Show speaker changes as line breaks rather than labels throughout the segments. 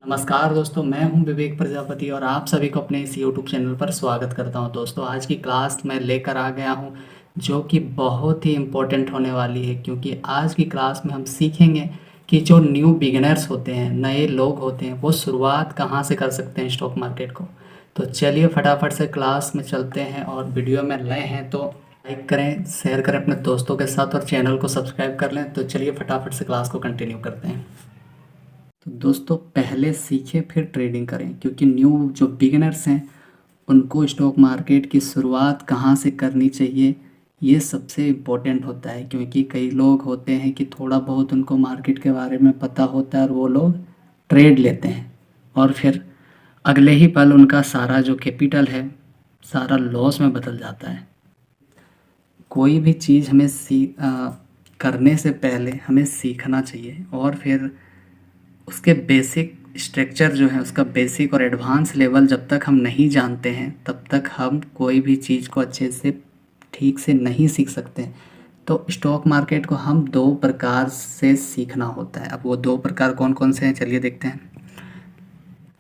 नमस्कार दोस्तों, मैं हूं विवेक प्रजापति और आप सभी को अपने इस यूट्यूब चैनल पर स्वागत करता हूं। दोस्तों, आज की क्लास मैं लेकर आ गया हूं जो कि बहुत ही इम्पोर्टेंट होने वाली है, क्योंकि आज की क्लास में हम सीखेंगे कि जो न्यू बिगिनर्स होते हैं, नए लोग होते हैं, वो शुरुआत कहां से कर सकते हैं स्टॉक मार्केट को। तो चलिए फटाफट से क्लास में चलते हैं, और वीडियो में नए हैं तो लाइक करें, शेयर करें अपने दोस्तों के साथ और चैनल को सब्सक्राइब कर लें। तो चलिए फटाफट से क्लास को कंटिन्यू करते हैं। तो दोस्तों, पहले सीखें फिर ट्रेडिंग करें, क्योंकि न्यू जो बिगिनर्स हैं उनको स्टॉक मार्केट की शुरुआत कहाँ से करनी चाहिए ये सबसे इम्पोर्टेंट होता है। क्योंकि कई लोग होते हैं कि थोड़ा बहुत उनको मार्केट के बारे में पता होता है और वो लोग ट्रेड लेते हैं और फिर अगले ही पल उनका सारा जो कैपिटल है सारा लॉस में बदल जाता है। कोई भी चीज़ हमें करने से पहले हमें सीखना चाहिए, और फिर उसके बेसिक स्ट्रक्चर जो है, उसका बेसिक और एडवांस लेवल जब तक हम नहीं जानते हैं तब तक हम कोई भी चीज़ को अच्छे से ठीक से नहीं सीख सकते। तो स्टॉक मार्केट को हम दो प्रकार से सीखना होता है। अब वो दो प्रकार कौन कौन से हैं चलिए देखते हैं।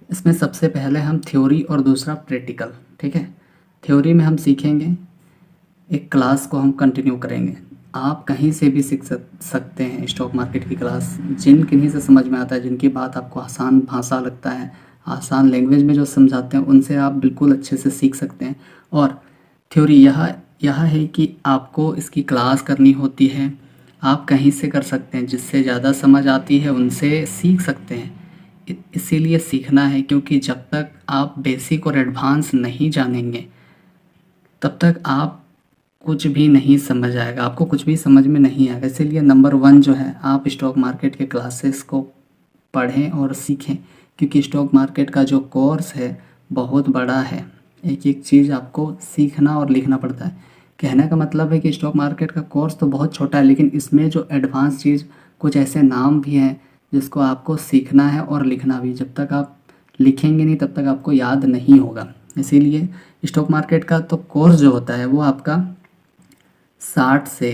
इसमें सबसे पहले हम थ्योरी और दूसरा प्रैक्टिकल। ठीक है, थ्योरी में हम सीखेंगे, एक क्लास को हम कंटिन्यू करेंगे। आप कहीं से भी सीख सकते हैं स्टॉक मार्केट की क्लास, जिन किन्हीं से समझ में आता है, जिनकी बात आपको आसान भाषा लगता है, आसान लैंग्वेज में जो समझाते हैं उनसे आप बिल्कुल अच्छे से सीख सकते हैं। और थ्योरी यह है कि आपको इसकी क्लास करनी होती है, आप कहीं से कर सकते हैं, जिससे ज़्यादा समझ आती है उनसे सीख सकते हैं। इसीलिए सीखना है, क्योंकि जब तक आप बेसिक और एडवांस नहीं जानेंगे तब तक आप कुछ भी नहीं समझ आएगा, आपको कुछ भी समझ में नहीं आएगा। इसीलिए नंबर 1 जो है, आप स्टॉक मार्केट के क्लासेस को पढ़ें और सीखें, क्योंकि स्टॉक मार्केट का जो कोर्स है बहुत बड़ा है। एक एक चीज़ आपको सीखना और लिखना पड़ता है। कहने का मतलब है कि स्टॉक मार्केट का कोर्स तो बहुत छोटा है, लेकिन इसमें जो एडवांस चीज़, कुछ ऐसे नाम भी हैं जिसको आपको सीखना है और लिखना भी। जब तक आप लिखेंगे नहीं तब तक आपको याद नहीं होगा। इसीलिए स्टॉक मार्केट का तो कोर्स जो होता है वो आपका 60 से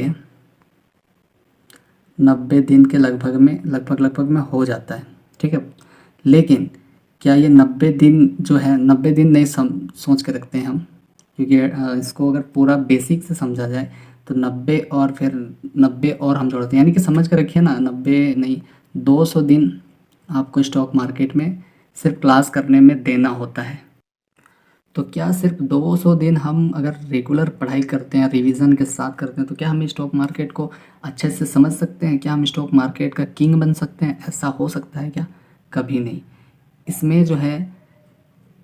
90 दिन के लगभग में हो जाता है। ठीक है, लेकिन क्या ये 90 दिन जो है, 90 दिन नहीं सोच के रखते हैं हम, क्योंकि इसको अगर पूरा बेसिक से समझा जाए तो 90 और फिर 90 और हम जोड़ते हैं, यानी कि समझ के रखिए ना, 90 नहीं 200 दिन आपको स्टॉक मार्केट में सिर्फ क्लास करने में देना होता है। तो क्या सिर्फ 200 दिन हम अगर रेगुलर पढ़ाई करते हैं, रिवीजन के साथ करते हैं, तो क्या हम स्टॉक मार्केट को अच्छे से समझ सकते हैं? क्या हम स्टॉक मार्केट का किंग बन सकते हैं? ऐसा हो सकता है क्या? कभी नहीं। इसमें जो है,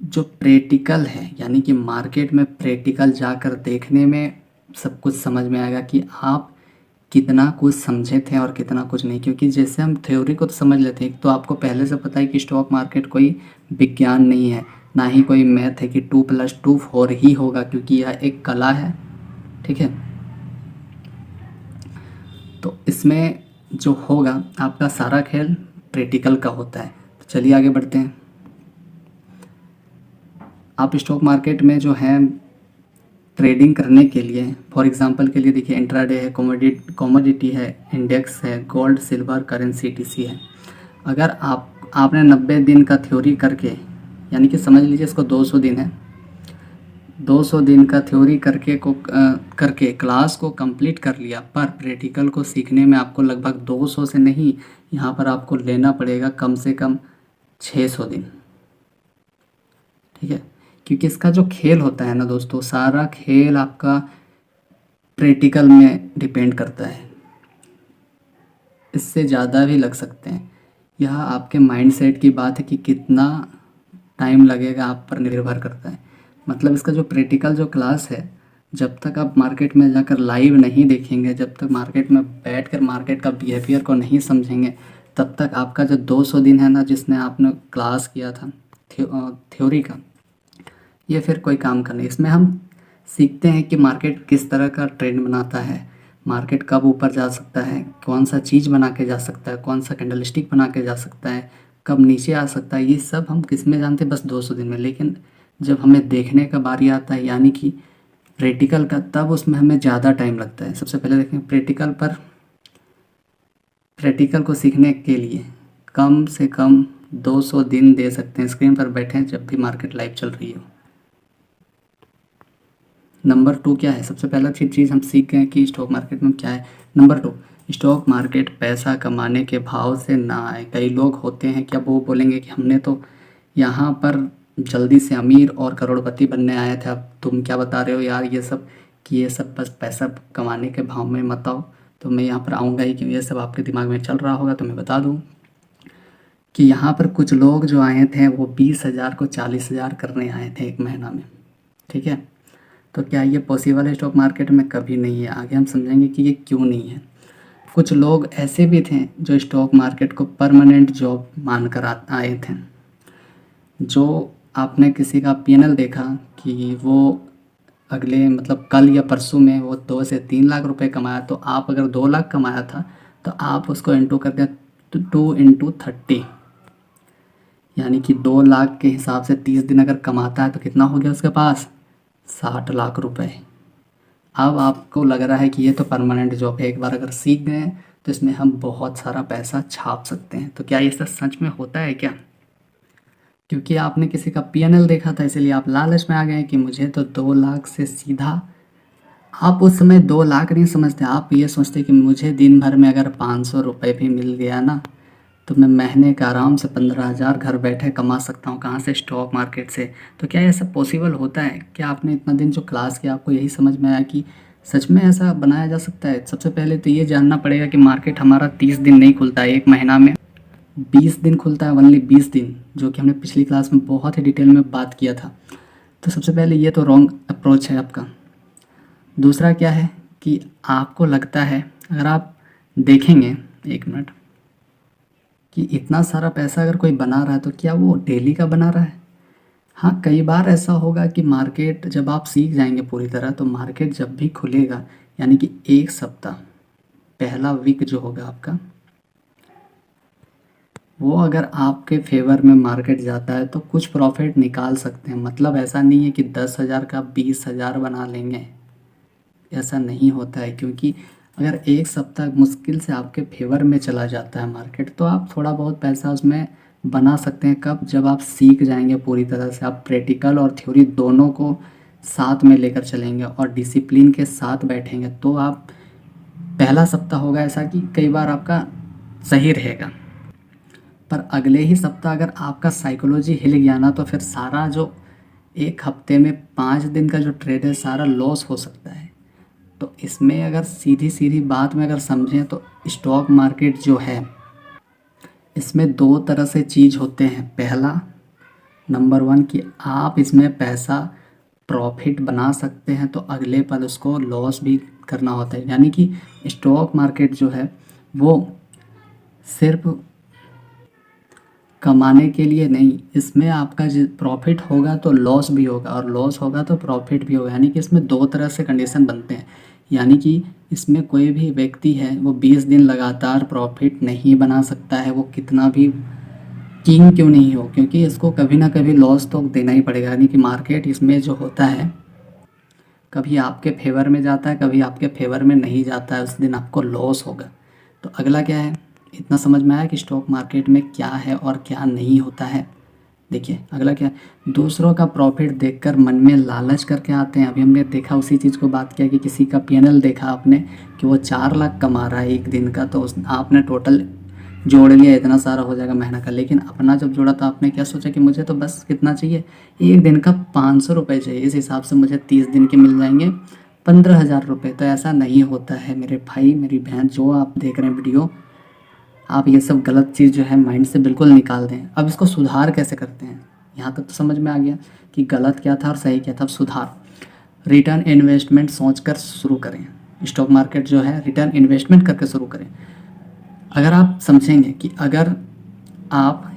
जो प्रैक्टिकल है, यानी कि मार्केट में प्रैक्टिकल जाकर देखने में सब कुछ समझ में आएगा कि आप कितना कुछ समझे थे और कितना कुछ नहीं। क्योंकि जैसे हम थ्योरी को तो समझ लेते हैं, तो आपको पहले से पता है कि स्टॉक मार्केट कोई विज्ञान नहीं है, ना ही कोई मैथ है कि 2+2 4 ही होगा, क्योंकि यह एक कला है। ठीक है, तो इसमें जो होगा आपका सारा खेल प्रैक्टिकल का होता है। तो चलिए आगे बढ़ते हैं। आप स्टॉक मार्केट में जो है ट्रेडिंग करने के लिए, फॉर एग्जांपल के लिए देखिए, इंट्राडे है, कमोडिटी है, इंडेक्स है, गोल्ड सिल्वर करेंसी ईटीसी है। अगर आपने 90 दिन का थ्योरी करके, यानी कि समझ लीजिए इसको 200 दिन है, 200 दिन का थ्योरी करके क्लास को कंप्लीट कर लिया, पर प्रैक्टिकल को सीखने में आपको लगभग 200 से नहीं, यहाँ पर आपको लेना पड़ेगा कम से कम 600 दिन। ठीक है, क्योंकि इसका जो खेल होता है ना दोस्तों, सारा खेल आपका प्रैक्टिकल में डिपेंड करता है। इससे ज़्यादा भी लग सकते हैं। यह आपके माइंडसेट की बात है कि कितना टाइम लगेगा, आप पर निर्भर करता है। मतलब इसका जो प्रैक्टिकल जो क्लास है, जब तक आप मार्केट में जाकर लाइव नहीं देखेंगे, जब तक मार्केट में बैठकर मार्केट का बिहेवियर को नहीं समझेंगे, तब तक आपका जो 200 दिन है ना, जिसने आपने क्लास किया था थ्योरी का, ये फिर कोई काम का नहीं। इसमें हम सीखते हैं कि मार्केट किस तरह का ट्रेंड बनाता है, मार्केट कब ऊपर जा सकता है, कौन सा चीज़ बना के जा सकता है, कौन सा कैंडलस्टिक बना के जा सकता है, कब नीचे आ सकता है। ये सब हम किस में जानते हैं? बस 200 दिन में। लेकिन जब हमें देखने का बारी आता है, यानी कि प्रैक्टिकल का, तब उसमें हमें ज़्यादा टाइम लगता है। सबसे पहले देखें प्रैक्टिकल को सीखने के लिए कम से कम 200 दिन दे सकते हैं, स्क्रीन पर बैठे जब भी मार्केट लाइव चल रही हो। नंबर 2 क्या है, सबसे पहला चीज़ हम सीख गए कि स्टॉक मार्केट में क्या है। नंबर 2, स्टॉक मार्केट पैसा कमाने के भाव से ना आए। कई लोग होते हैं क्या, वो बोलेंगे कि हमने तो यहाँ पर जल्दी से अमीर और करोड़पति बनने आए थे, अब तुम क्या बता रहे हो यार ये सब, कि ये सब बस पैसा कमाने के भाव में मत आओ। तो मैं यहाँ पर आऊँगा ही, क्योंकि ये सब आपके दिमाग में चल रहा होगा। तो मैं बता दूँ कि यहाँ पर कुछ लोग जो आए थे वो 20,000 को 40,000 करने आए थे एक महीना में, ठीक है। तो क्या ये पॉसिबल है स्टॉक मार्केट में? कभी नहीं है। आगे हम समझेंगे कि ये क्यों नहीं है। कुछ लोग ऐसे भी थे जो स्टॉक मार्केट को परमानेंट जॉब मानकर आए थे। जो आपने किसी का पीएनएल देखा कि वो अगले मतलब कल या परसों में वो 2 से 3 लाख रुपए कमाया, तो आप अगर 2 लाख कमाया था तो आप उसको इंटू कर दिया 2 इंटू 30, यानी कि 2 लाख के हिसाब से 30 दिन अगर कमाता है तो कितना हो गया उसके पास? 60 लाख रुपए। अब आपको लग रहा है कि ये तो परमानेंट जॉब है, एक बार अगर सीख गए तो इसमें हम बहुत सारा पैसा छाप सकते हैं। तो क्या ये सब सच में होता है क्या? क्योंकि आपने किसी का पीएनएल देखा था इसलिए आप लालच में आ गए कि मुझे तो 2 लाख से सीधा। आप उस समय 2 लाख नहीं समझते, आप ये सोचते कि मुझे दिन भर में अगर 500 रुपये भी मिल गया ना तो मैं महीने का आराम से 15,000 घर बैठे कमा सकता हूँ। कहाँ से? स्टॉक मार्केट से। तो क्या ये सब पॉसिबल होता है? क्या आपने इतना दिन जो क्लास किया आपको यही समझ में आया कि सच में ऐसा बनाया जा सकता है? सबसे पहले तो ये जानना पड़ेगा कि मार्केट हमारा 30 दिन नहीं खुलता है, एक महीना में 20 दिन खुलता है, ओनली 20 दिन, जो कि हमने पिछली क्लास में बहुत ही डिटेल में बात किया था। तो सबसे पहले ये तो रॉन्ग अप्रोच है आपका। दूसरा क्या है कि आपको लगता है, अगर आप देखेंगे, एक मिनट, कि इतना सारा पैसा अगर कोई बना रहा है तो क्या वो डेली का बना रहा है? हाँ, कई बार ऐसा होगा कि मार्केट जब आप सीख जाएंगे पूरी तरह, तो मार्केट जब भी खुलेगा, यानी कि एक सप्ताह पहला वीक जो होगा आपका, वो अगर आपके फेवर में मार्केट जाता है तो कुछ प्रॉफिट निकाल सकते हैं। मतलब ऐसा नहीं है कि 10,000 का 20,000 बना लेंगे, ऐसा नहीं होता है। क्योंकि अगर एक सप्ताह मुश्किल से आपके फेवर में चला जाता है मार्केट, तो आप थोड़ा बहुत पैसा उसमें बना सकते हैं। कब? जब आप सीख जाएंगे पूरी तरह से, आप प्रैक्टिकल और थ्योरी दोनों को साथ में लेकर चलेंगे और डिसिप्लिन के साथ बैठेंगे, तो आप पहला सप्ताह होगा ऐसा कि कई बार आपका सही रहेगा, पर अगले ही सप्ताह अगर आपका साइकोलॉजी हिल गया ना, तो फिर सारा जो एक हफ्ते में 5 दिन का जो ट्रेड है सारा लॉस हो सकता है। तो इसमें अगर सीधी सीधी बात में अगर समझें तो स्टॉक मार्केट जो है इसमें 2 तरह से चीज़ होते हैं। पहला, नंबर 1 कि आप इसमें पैसा प्रॉफिट बना सकते हैं तो अगले पल उसको लॉस भी करना होता है। यानी कि स्टॉक मार्केट जो है वो सिर्फ कमाने के लिए नहीं, इसमें आपका जो प्रॉफिट होगा तो लॉस भी होगा और लॉस होगा तो प्रॉफिट भी होगा। यानी कि इसमें 2 तरह से कंडीशन बनते हैं। यानी कि इसमें कोई भी व्यक्ति है वो 20 दिन लगातार प्रॉफिट नहीं बना सकता है, वो कितना भी किंग क्यों नहीं हो, क्योंकि इसको कभी ना कभी लॉस तो देना ही पड़ेगा। यानी कि मार्केट इसमें जो होता है कभी आपके फेवर में जाता है, कभी आपके फेवर में नहीं जाता है, उस दिन आपको लॉस होगा। तो अगला क्या है, इतना समझ में आया कि स्टॉक मार्केट में क्या है और क्या नहीं होता है। देखिए अगला क्या है, दूसरों का प्रॉफिट देखकर मन में लालच करके आते हैं। अभी हमने देखा, उसी चीज़ को बात किया कि किसी का पीएनएल देखा आपने कि वो 4 लाख कमा रहा है एक दिन का, तो आपने टोटल जोड़ लिया इतना सारा हो जाएगा महीना का। लेकिन अपना जब जोड़ा तो आपने क्या सोचा कि मुझे तो बस कितना चाहिए, एक दिन का 500 रुपये चाहिए, इस हिसाब से मुझे 30 दिन के मिल जाएंगे 15,000 रुपये। तो ऐसा नहीं होता है मेरे भाई मेरी बहन, जो आप देख रहे हैं वीडियो, आप ये सब गलत चीज़ जो है माइंड से बिल्कुल निकाल दें। अब इसको सुधार कैसे करते हैं, यहाँ तक तो समझ में आ गया कि गलत क्या था और सही क्या था। अब सुधार, रिटर्न इन्वेस्टमेंट सोचकर शुरू करें। स्टॉक मार्केट जो है रिटर्न इन्वेस्टमेंट करके शुरू करें। अगर आप समझेंगे कि अगर आप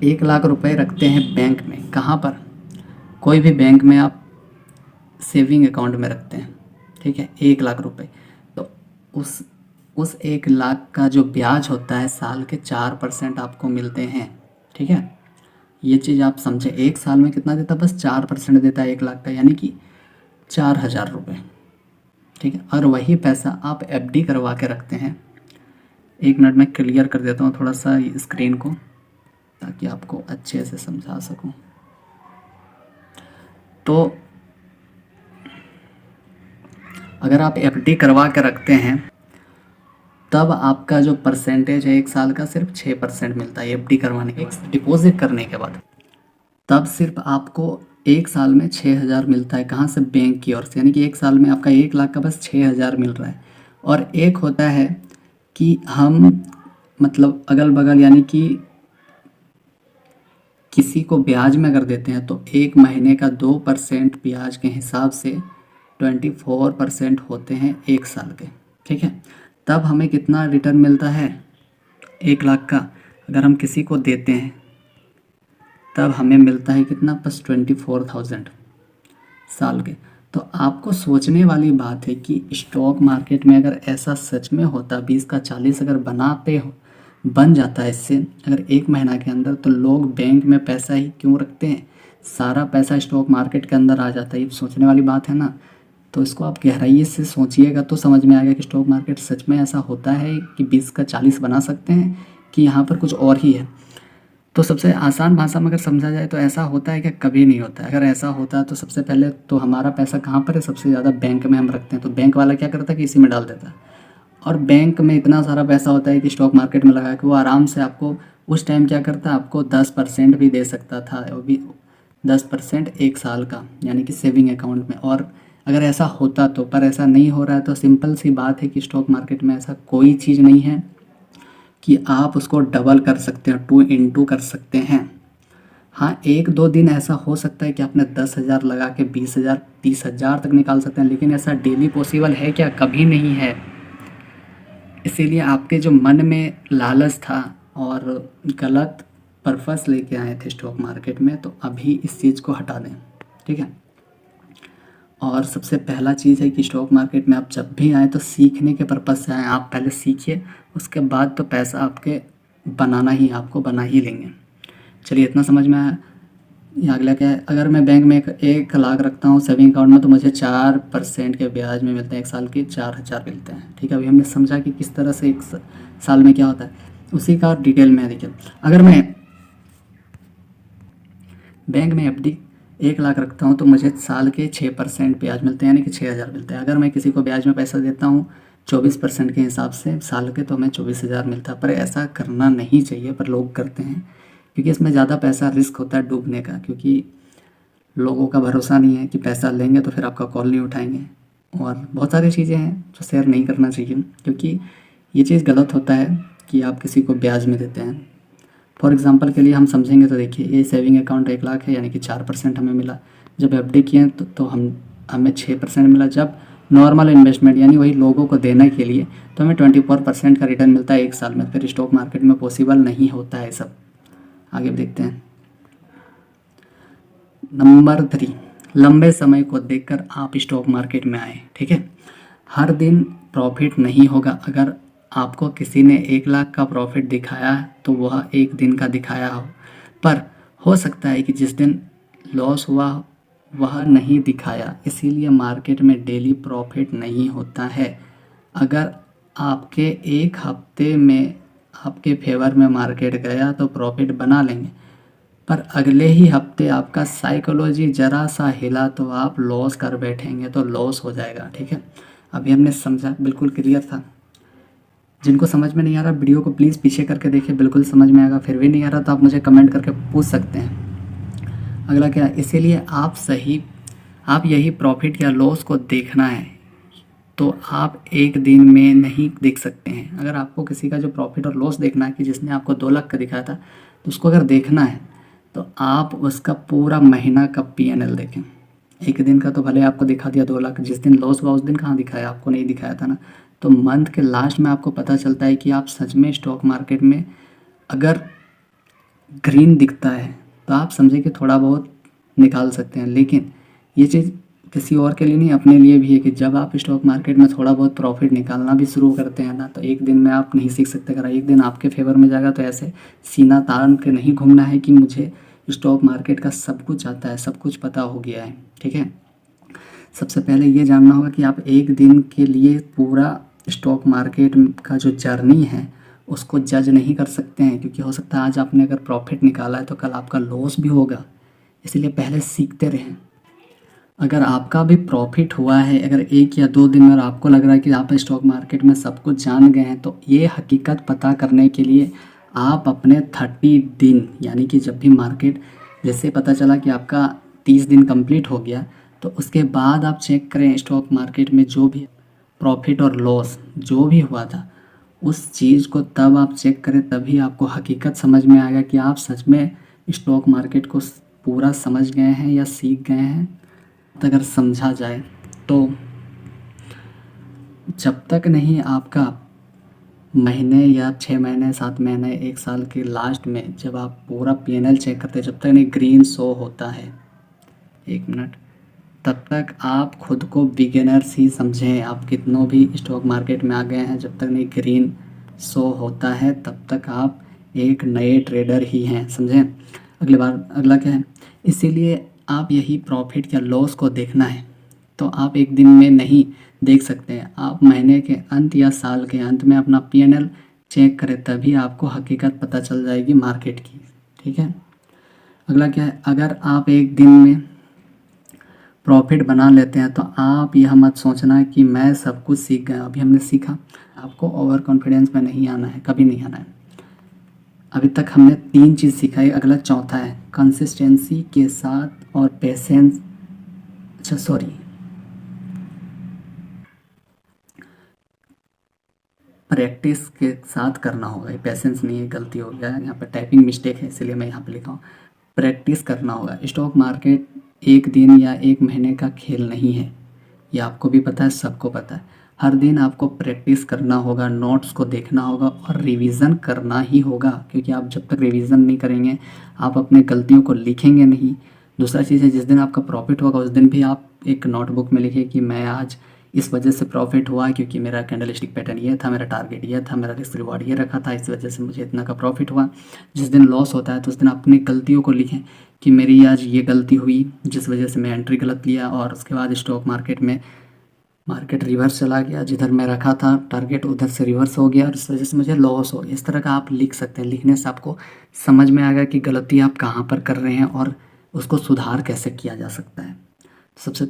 1 लाख रुपए रखते हैं बैंक में, कहाँ पर, कोई भी बैंक में आप सेविंग अकाउंट में रखते हैं, ठीक है, 1 लाख रुपए, तो उस 1 लाख का जो ब्याज होता है साल के 4% आपको मिलते हैं, ठीक है। ये चीज़ आप समझें, एक साल में कितना देता है, बस 4% देता है 1 लाख का, यानी कि 4,000 रुपये, ठीक है। और वही पैसा आप एफडी करवा के रखते हैं एक मिनट में क्लियर कर देता हूँ थोड़ा सा स्क्रीन को, ताकि आपको अच्छे से समझा सकूँ। तो अगर आप एफडी करवा के रखते हैं तब आपका जो परसेंटेज है 1 साल का सिर्फ 6% मिलता है एफडी करवाने के बाद, डिपॉजिट करने के बाद। तब सिर्फ आपको 1 साल में 6,000 मिलता है। कहाँ से? बैंक की ओर से। यानी कि 1 साल में आपका 1 लाख का बस 6,000 मिल रहा है। और एक होता है कि हम मतलब अगल बगल यानी कि किसी को ब्याज में अगर देते हैं तो 1 महीने का 2% ब्याज के हिसाब से 24% होते हैं 1 साल के। ठीक है, तब हमें कितना रिटर्न मिलता है? 1 लाख का अगर हम किसी को देते हैं तब हमें मिलता है कितना? बस 24,000 साल के। तो आपको सोचने वाली बात है कि स्टॉक मार्केट में अगर ऐसा सच में होता, 20 का 40 अगर बन जाता है इससे अगर 1 महीना के अंदर, तो लोग बैंक में पैसा ही क्यों रखते हैं? सारा पैसा स्टॉक मार्केट के अंदर आ जाता है। ये सोचने वाली बात है ना। तो इसको आप गहराई से सोचिएगा तो समझ में आएगा कि स्टॉक मार्केट सच में ऐसा होता है कि 20 का 40 बना सकते हैं, कि यहाँ पर कुछ और ही है। तो सबसे आसान भाषा में अगर समझा जाए तो ऐसा होता है कि कभी नहीं होता है। अगर ऐसा होता है तो सबसे पहले तो हमारा पैसा कहाँ पर है? सबसे ज़्यादा बैंक में हम रखते हैं। तो बैंक वाला क्या करता है कि इसी में डाल देता है। और बैंक में इतना सारा पैसा होता है कि स्टॉक मार्केट में लगा के वो आराम से आपको उस टाइम क्या करता है, आपको 10% भी दे सकता था। वो भी 10% 1 साल का, यानी कि सेविंग अकाउंट में। और अगर ऐसा होता तो, पर ऐसा नहीं हो रहा है। तो सिंपल सी बात है कि स्टॉक मार्केट में ऐसा कोई चीज़ नहीं है कि आप उसको डबल कर सकते हैं, 2 इंटू कर सकते हैं। हाँ, 1-2 दिन ऐसा हो सकता है कि आपने 10,000 लगा के 20,000 30,000 तक निकाल सकते हैं, लेकिन ऐसा डेली पॉसिबल है क्या? कभी नहीं है। इसीलिए आपके जो मन में लालच था और गलत पर्पस लेके आए थे स्टॉक मार्केट में, तो अभी इस चीज़ को हटा दें। ठीक है। और सबसे पहला चीज़ है कि स्टॉक मार्केट में आप जब भी आए तो सीखने के पर्पज़ से आएँ। आप पहले सीखिए, उसके बाद तो पैसा आपके आपको बना ही लेंगे। चलिए, इतना समझ में आया। ये अगला क्या है? अगर मैं बैंक में 1 लाख रखता हूँ सेविंग अकाउंट में, तो मुझे 4% के ब्याज में मिलते हैं। 1 साल के 4,000 मिलते हैं। ठीक है, अभी हमने समझा कि किस तरह से 1 साल में क्या होता है, उसी का डिटेल में देखिए। अगर मैं बैंक में एफडी 1 लाख रखता हूँ तो मुझे साल के 6% ब्याज मिलते हैं, यानी कि 6,000 मिलते हैं। अगर मैं किसी को ब्याज में पैसा देता हूँ 24% के हिसाब से साल के, तो हमें 24,000 मिलता है। पर ऐसा करना नहीं चाहिए, पर लोग करते हैं क्योंकि इसमें ज़्यादा पैसा रिस्क होता है डूबने का, क्योंकि लोगों का भरोसा नहीं है कि पैसा लेंगे तो फिर आपका कॉल नहीं उठाएंगे। और बहुत सारी चीज़ें हैं जो शेयर नहीं करना चाहिए, क्योंकि ये चीज़ गलत होता है कि आप किसी को ब्याज में देते हैं। फॉर एग्जांपल के लिए हम समझेंगे तो देखिए, ये सेविंग अकाउंट 1 लाख है, यानी कि 4% हमें मिला। जब एफडी किए तो हमें 6% मिला। जब नॉर्मल इन्वेस्टमेंट यानी वही लोगों को देने के लिए, तो हमें 24% का रिटर्न मिलता है 1 साल में। फिर स्टॉक मार्केट में पॉसिबल नहीं होता है सब। आगे देखते हैं। नंबर 3, लंबे समय को देखकर आप स्टॉक मार्केट में आए। ठीक है, हर दिन प्रॉफिट नहीं होगा। अगर आपको किसी ने 1 लाख का प्रॉफिट दिखाया तो वह 1 दिन का दिखाया हो, पर हो सकता है कि जिस दिन लॉस हुआ वह नहीं दिखाया। इसीलिए मार्केट में डेली प्रॉफिट नहीं होता है। अगर आपके 1 हफ्ते में आपके फेवर में मार्केट गया तो प्रॉफिट बना लेंगे, पर अगले ही हफ्ते आपका साइकोलॉजी ज़रा सा हिला तो आप लॉस कर बैठेंगे, तो लॉस हो जाएगा। ठीक है, अभी हमने समझा, बिल्कुल क्लियर था। जिनको समझ में नहीं आ रहा वीडियो को प्लीज़ पीछे करके देखिए, बिल्कुल समझ में आएगा। फिर भी नहीं आ रहा तो आप मुझे कमेंट करके पूछ सकते हैं। अगला क्या है? इसीलिए आप यही प्रॉफिट या लॉस को देखना है, तो आप 1 दिन में नहीं देख सकते हैं। अगर आपको किसी का जो प्रॉफिट और लॉस देखना है, कि जिसने आपको 2 लाख का दिखाया था, तो उसको अगर देखना है तो आप उसका पूरा महीना का P&L देखें। 1 दिन का तो भले आपको दिखा दिया 2 लाख, जिस दिन लॉस हुआ उस दिन कहाँ दिखाया? आपको नहीं दिखाया था ना। तो मंथ के लास्ट में आपको पता चलता है कि आप सच में स्टॉक मार्केट में अगर ग्रीन दिखता है तो आप समझे कि थोड़ा बहुत निकाल सकते हैं। लेकिन ये चीज़ किसी और के लिए नहीं, अपने लिए भी है कि जब आप स्टॉक मार्केट में थोड़ा बहुत प्रॉफिट निकालना भी शुरू करते हैं ना, तो 1 दिन में आप नहीं सीख सकते। अगर 1 दिन आपके फेवर में जाएगा तो ऐसे सीना तान के नहीं घूमना है कि मुझे स्टॉक मार्केट का सब कुछ आता है, सब कुछ पता हो गया है। ठीक है, सबसे पहले ये जानना होगा कि आप 1 दिन के लिए पूरा स्टॉक मार्केट का जो जर्नी है उसको जज नहीं कर सकते हैं, क्योंकि हो सकता है आज आपने अगर प्रॉफिट निकाला है तो कल आपका लॉस भी होगा। इसलिए पहले सीखते रहें। अगर आपका भी प्रॉफिट हुआ है अगर 1 या 2 दिन में और आपको लग रहा है कि आप स्टॉक मार्केट में सब कुछ जान गए हैं, तो ये हकीकत पता करने के लिए आप अपने 30 दिन, यानी कि जब भी मार्केट जैसे पता चला कि आपका 30 दिन कंप्लीट हो गया, तो उसके बाद आप चेक करें स्टॉक मार्केट में जो भी प्रॉफिट और लॉस जो भी हुआ था उस चीज़ को तब आप चेक करें, तभी आपको हकीकत समझ में आएगा कि आप सच में स्टॉक मार्केट को पूरा समझ गए हैं या सीख गए हैं। अगर समझा जाए तो जब तक नहीं आपका महीने या 6 महीने 7 महीने 1 साल के लास्ट में जब आप पूरा पीएनएल चेक करते हैं, जब तक नहीं ग्रीन शो होता है, 1 मिनट, तब तक आप खुद को बिगिनर्स ही समझें। आप कितनों भी स्टॉक मार्केट में आ गए हैं, जब तक नहीं ग्रीन शो होता है तब तक आप एक नए ट्रेडर ही हैं, समझें। अगला क्या है, इसीलिए आप यही प्रॉफिट या लॉस को देखना है तो आप एक दिन में नहीं देख सकते हैं, आप महीने के अंत या साल के अंत में अपना पीएनएल चेक करें, तभी आपको हकीकत पता चल जाएगी मार्केट की। ठीक है। अगला क्या है, अगर आप एक दिन में प्रॉफिट बना लेते हैं तो आप यह मत सोचना कि मैं सब कुछ सीख गया। अभी हमने सीखा, आपको ओवर कॉन्फिडेंस में नहीं आना है, कभी नहीं आना है। अभी तक हमने 3 चीज़ सीखा है, अगला चौथा है कंसिस्टेंसी के साथ और पेशेंस, प्रैक्टिस के साथ करना होगा। ये पेशेंस नहीं है, गलती हो गया है, यहाँ पर टाइपिंग मिस्टेक है इसलिए मैं यहाँ पे लिखा हूँ। प्रैक्टिस करना होगा। स्टॉक मार्केट 1 दिन या 1 महीने का खेल नहीं है, ये आपको भी पता है, सबको पता है। हर दिन आपको प्रैक्टिस करना होगा, नोट्स को देखना होगा और रिवीजन करना ही होगा, क्योंकि आप जब तक रिवीजन नहीं करेंगे आप अपने गलतियों को लिखेंगे नहीं। दूसरा चीज़ है, जिस दिन आपका प्रॉफिट होगा उस दिन भी आप एक नोटबुक में लिखिए कि मैं आज इस वजह से प्रॉफिट हुआ क्योंकि मेरा कैंडलस्टिक पैटर्न ये था, मेरा टारगेट ये था, मेरा रिस्क रिवॉर्ड ये रखा था, इस वजह से मुझे इतना का प्रॉफिट हुआ। जिस दिन लॉस होता है तो उस दिन अपनी गलतियों को लिखें कि मेरी आज ये गलती हुई जिस वजह से मैं एंट्री गलत लिया और उसके बाद स्टॉक मार्केट में मार्केट रिवर्स चला गया, जिधर मैं रखा था टारगेट उधर से रिवर्स हो गया और इस वजह से मुझे लॉस हो गया। इस तरह का आप लिख सकते हैं। लिखने से आपको समझ में आएगा कि गलती आप कहाँ पर कर रहे हैं और उसको सुधार कैसे किया जा सकता है। सबसे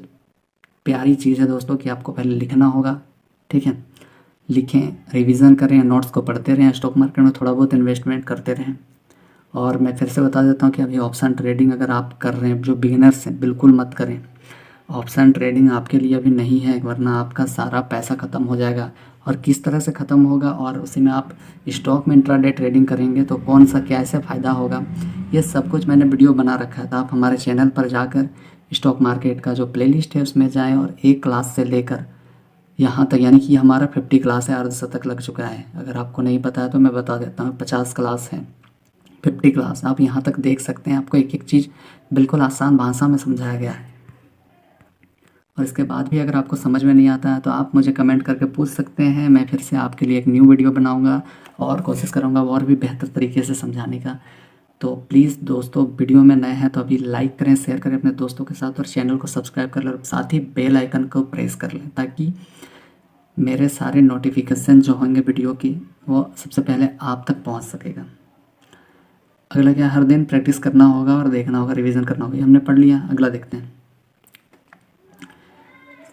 प्यारी चीज़ है दोस्तों कि आपको पहले लिखना होगा। ठीक है, लिखें, रिवीजन करें, नोट्स को पढ़ते रहें, स्टॉक मार्केट में थोड़ा बहुत इन्वेस्टमेंट करते रहें। और मैं फिर से बता देता हूँ कि अभी ऑप्शन ट्रेडिंग अगर आप कर रहे हैं, जो बिगिनर्स हैं, बिल्कुल मत करें। ऑप्शन ट्रेडिंग आपके लिए अभी नहीं है, वरना आपका सारा पैसा ख़त्म हो जाएगा। और किस तरह से ख़त्म होगा और उसी में आप स्टॉक में इंट्राडे ट्रेडिंग करेंगे तो कौन सा कैसे फ़ायदा होगा, ये सब कुछ मैंने वीडियो बना रखा है। तो आप हमारे चैनल पर जाकर स्टॉक मार्केट का जो प्लेलिस्ट है उसमें जाएं और एक क्लास से लेकर यहाँ तक, यानी कि हमारा 50 क्लास है, अर्धशतक लग चुका है। अगर आपको नहीं पता है तो मैं बता देता हूँ, 50 क्लास है, 50 क्लास आप यहाँ तक देख सकते हैं। आपको एक एक चीज़ बिल्कुल आसान भाषा में समझाया गया है। और इसके बाद भी अगर आपको समझ में नहीं आता है तो आप मुझे कमेंट करके पूछ सकते हैं। मैं फिर से आपके लिए एक न्यू वीडियो बनाऊंगा और कोशिश करूंगा और भी बेहतर तरीके से समझाने का। तो प्लीज़ दोस्तों, वीडियो में नए हैं तो अभी लाइक करें, शेयर करें अपने दोस्तों के साथ और चैनल को सब्सक्राइब कर लें और साथ ही बेल आइकन को प्रेस कर लें, ताकि मेरे सारे नोटिफिकेशन जो होंगे वीडियो की वो सबसे पहले आप तक पहुँच सकेगा। अगला क्या, हर दिन प्रैक्टिस करना होगा और देखना होगा, रिवीजन करना होगा। हमने पढ़ लिया, अगला देखते हैं।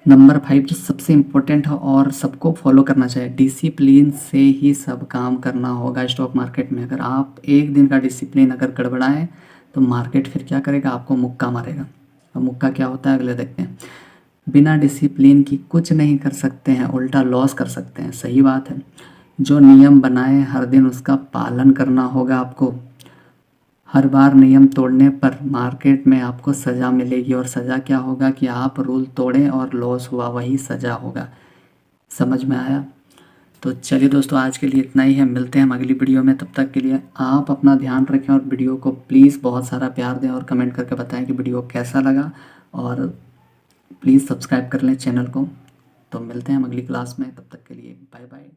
नंबर 5 जो सबसे इम्पोर्टेंट है और सबको फॉलो करना चाहिए, डिसिप्लिन से ही सब काम करना होगा स्टॉक मार्केट में। अगर आप एक दिन का डिसिप्लिन अगर गड़बड़ाएं तो मार्केट फिर क्या करेगा, आपको मुक्का मारेगा। अब मुक्का क्या होता है अगले देखते हैं। बिना डिसिप्लिन की कुछ नहीं कर सकते हैं, उल्टा लॉस कर सकते हैं। सही बात है, जो नियम बनाए हर दिन उसका पालन करना होगा आपको। हर बार नियम तोड़ने पर मार्केट में आपको सज़ा मिलेगी और सज़ा क्या होगा कि आप रूल तोड़ें और लॉस हुआ, वही सज़ा होगा। समझ में आया? तो चलिए दोस्तों, आज के लिए इतना ही है। मिलते हैं हम अगली वीडियो में। तब तक के लिए आप अपना ध्यान रखें और वीडियो को प्लीज़ बहुत सारा प्यार दें और कमेंट करके बताएं कि वीडियो कैसा लगा, और प्लीज़ सब्सक्राइब कर लें चैनल को। तो मिलते हैं हम अगली क्लास में, तब तक के लिए बाय बाय।